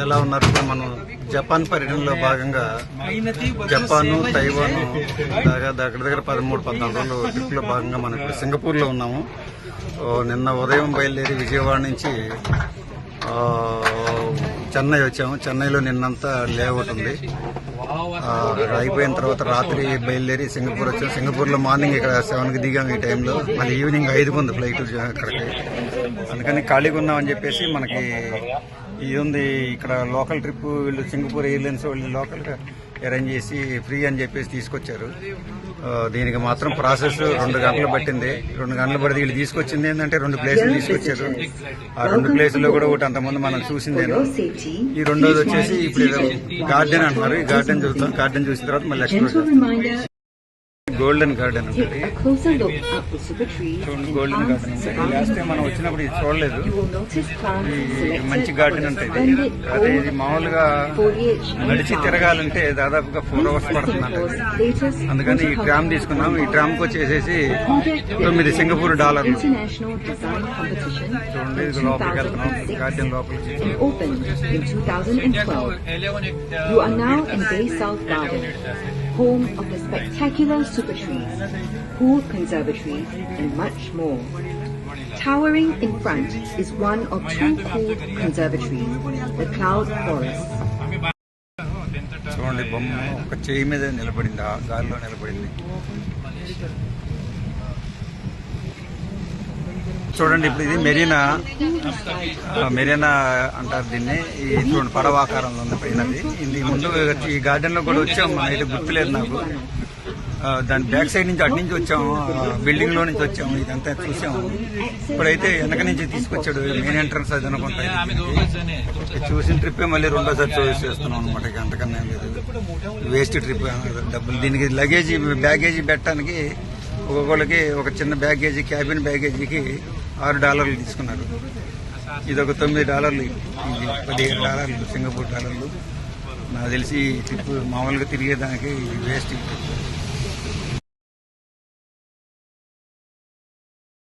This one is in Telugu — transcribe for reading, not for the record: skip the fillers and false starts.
ఎలా ఉన్నారు? మనం జపాన్ పర్యటనలో భాగంగా జపాను, తైవాను దగ్గర 13-14 రోజులు ట్రిప్లో భాగంగా మనం ఇప్పుడు సింగపూర్లో ఉన్నాము. నిన్న ఉదయం బయలుదేరి విజయవాడ నుంచి చెన్నై వచ్చాము. చెన్నైలో నిన్నంతా లేఅవుట్ ఉంది. అయిపోయిన తర్వాత రాత్రి బయలుదేరి సింగపూర్ వచ్చాము. సింగపూర్లో మార్నింగ్ ఇక్కడ 7కి దిగాము. ఈ టైంలో మళ్ళీ ఈవినింగ్ 5కి ఉంది ఫ్లైట్ అక్కడికి. అందుకని ఖాళీగా ఉన్నామని చెప్పేసి మనకి ఇది ఉంది ఇక్కడ లోకల్ ట్రిప్. వీళ్ళు సింగపూర్ ఎయిర్లైన్స్ వాళ్ళు లోకల్గా అరేంజ్ చేసి ఫ్రీ అని చెప్పేసి తీసుకొచ్చారు. దీనికి మాత్రం ప్రాసెస్ 2 గంటలు పట్టింది. 2 గంటలు పడితే వీళ్ళు తీసుకొచ్చింది ఏంటంటే 2 ప్లేసులు తీసుకొచ్చారు. ఆ 2 ప్లేసుల్లో కూడా ఒకటి అంతమంది మనం చూసిందేను. ఈ రెండోది వచ్చేసి ఇప్పుడు గార్డెన్ అంటున్నారు. ఈ గార్డెన్ చూస్తాం. గార్డెన్ చూసిన తర్వాత మళ్ళీ ఎక్స్ప్లోర్ గోల్డెన్ గార్డెన్ ఉంటుంది. చూడండి, గోల్డెన్ గార్డెన్ ఉంటుంది. లాస్ట్ టైం మనం వచ్చినప్పుడు ఇది చూడలేదు. ఈ మంచి గార్డెన్ ఉంటుంది. అదే ఇది మామూలుగా నడిచి తిరగాలంటే దాదాపుగా 4 hours పడుతుంది. అందుకని ఈ ట్రామ్ తీసుకున్నాం. ఈ ట్రామ్కి వచ్చేసేసి $9 సింగపూర్. చూడండి, ఇది లోపలికి వెళ్తున్నాం. గార్డెన్ లోపలికి. Home of the spectacular super trees, pool conservatories, and much more. Towering in front is one of 2 cooled conservatories, the Cloud Forest. చూడండి, బొమ్మ ఒక చేయి మీద నిలబడింది, ఆ గాలిలో నిలబడింది. చూడండి, ఇప్పుడు ఇది మెరీనా అంటారు దీన్ని. ఈ చూడండి, పడవ ఆకారంలో ఉంది పైనది. ఇది ముందు ఈ గార్డెన్ లో కూడా వచ్చాము. మన అయితే గుర్తులేదు నాకు. దాని బ్యాక్ సైడ్ నుంచి అటు నుంచి వచ్చాము. బిల్డింగ్ లో నుంచి వచ్చాము. ఇదంతా చూసాము. ఇప్పుడైతే వెనక నుంచి తీసుకొచ్చాడు. మెయిన్ ఎంట్రన్స్ అది అనుకుంటా. చూసిన ట్రిప్పే మళ్ళీ రెండోసారి చూస్ చేస్తున్నాం అనమాట. ఇక అంతకన్నా లేదు. వేస్ట్ ట్రిప్ డబ్బులు. దీనికి లగేజీ బ్యాగేజీ పెట్టడానికి ఒక్కొక్కళ్ళకి ఒక చిన్న బ్యాగేజీ, క్యాబిన్ బ్యాగేజీకి $6 తీసుకున్నారు. ఇది ఒక $9, ఇది $15 సింగపూర్ డాలర్లు. నాకు తెలిసి ట్రిప్ మామూలుగా తిరిగేదానికి వేస్ట్.